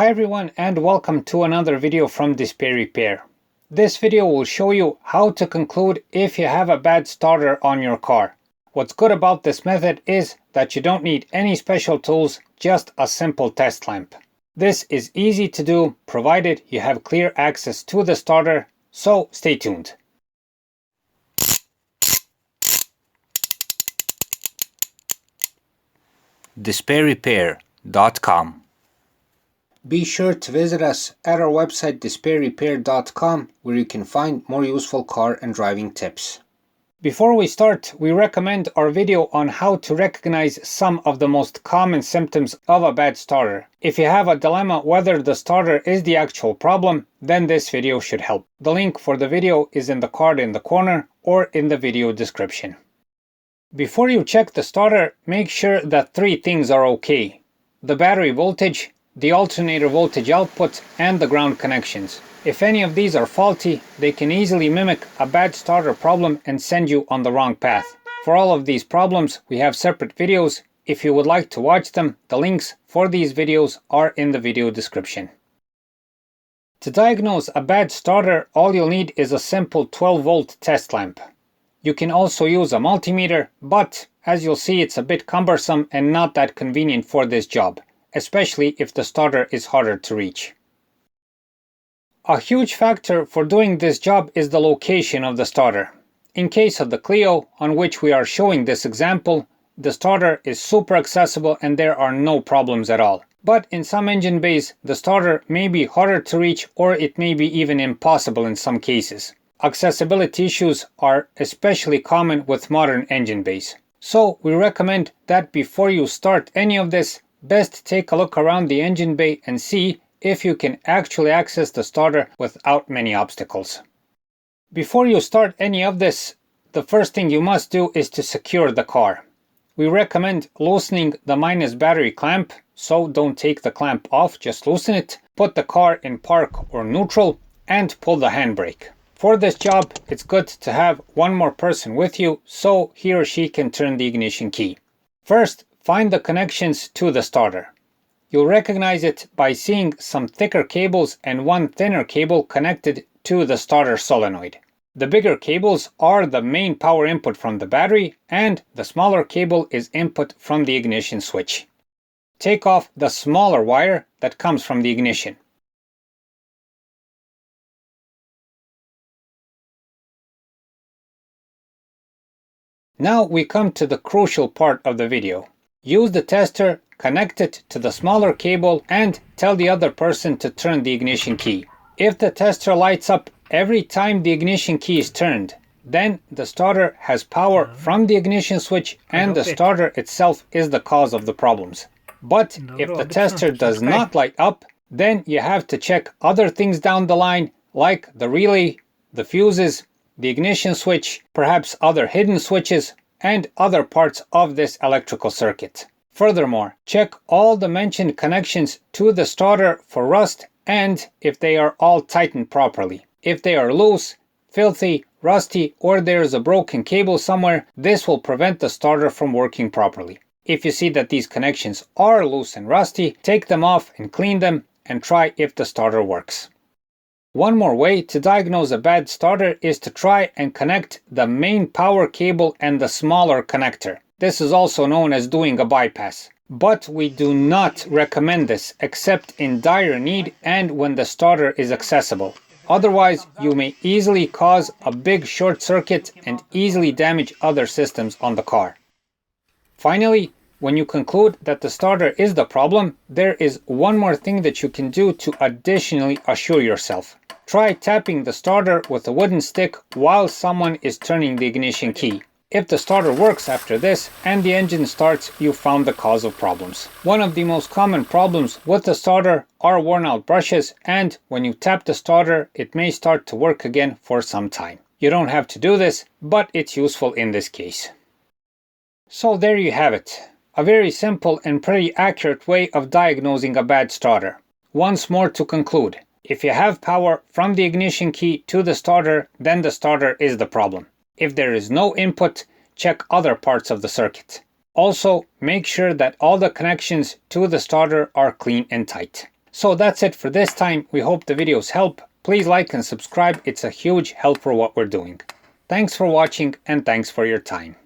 Hi everyone and welcome to another video from Display Repair. This video will show you how to conclude if you have a bad starter on your car. What's good about this method is that you don't need any special tools, just a simple test lamp. This is easy to do provided you have clear access to the starter, so stay tuned. DisplayRepair.com. Be sure to visit us at our website DisplayRepair.com, where you can find more useful car and driving tips. Before we start, we recommend our video on how to recognize some of the most common symptoms of a bad starter. If you have a dilemma whether the starter is the actual problem, then this video should help. The link for the video is in the card in the corner or in the video description. Before you check the starter, make sure that three things are okay: the battery voltage, the alternator voltage output, and the ground connections. If any of these are faulty, they can easily mimic a bad starter problem and send you on the wrong path. For all of these problems, we have separate videos. If you would like to watch them, the links for these videos are in the video description. To diagnose a bad starter, all you'll need is a simple 12-volt test lamp. You can also use a multimeter, but as you'll see, it's a bit cumbersome and not that convenient for this job, especially if the starter is harder to reach. A huge factor for doing this job is the location of the starter. In case of the Clio, on which we are showing this example, the starter is super accessible and there are no problems at all. But in some engine bays, the starter may be harder to reach, or it may be even impossible in some cases. Accessibility issues are especially common with modern engine bays. So we recommend that before you start any of this, best take a look around the engine bay and see if you can actually access the starter without many obstacles. Before you start any of this, the first thing you must do is to secure the car. We recommend loosening the minus battery clamp, so don't take the clamp off, just loosen it, put the car in park or neutral, and pull the handbrake. For this job, it's good to have one more person with you, so he or she can turn the ignition key. First, find the connections to the starter. You'll recognize it by seeing some thicker cables and one thinner cable connected to the starter solenoid. The bigger cables are the main power input from the battery, and the smaller cable is input from the ignition switch. Take off the smaller wire that comes from the ignition. Now we come to the crucial part of the video. Use the tester, connect it to the smaller cable, and tell the other person to turn the ignition key. If the tester lights up every time the ignition key is turned, then the starter has power from the ignition switch and the starter itself is the cause of the problems. But if the tester does not light up, then you have to check other things down the line, like the relay, the fuses, the ignition switch, perhaps other hidden switches, and other parts of this electrical circuit. Furthermore, check all the mentioned connections to the starter for rust and if they are all tightened properly. If they are loose, filthy, rusty, or there is a broken cable somewhere, this will prevent the starter from working properly. If you see that these connections are loose and rusty, take them off and clean them and try if the starter works. One more way to diagnose a bad starter is to try and connect the main power cable and the smaller connector. This is also known as doing a bypass. But we do not recommend this except in dire need and when the starter is accessible. Otherwise, you may easily cause a big short circuit and easily damage other systems on the car. Finally, when you conclude that the starter is the problem, there is one more thing that you can do to additionally assure yourself. Try tapping the starter with a wooden stick while someone is turning the ignition key. If the starter works after this and the engine starts, you found the cause of problems. One of the most common problems with the starter are worn out brushes, and when you tap the starter, it may start to work again for some time. You don't have to do this, but it's useful in this case. So there you have it. A very simple and pretty accurate way of diagnosing a bad starter. Once more to conclude, if you have power from the ignition key to the starter, then the starter is the problem. If there is no input, check other parts of the circuit. Also, make sure that all the connections to the starter are clean and tight. So that's it for this time. We hope the videos help. Please like and subscribe. It's a huge help for what we're doing. Thanks for watching and thanks for your time.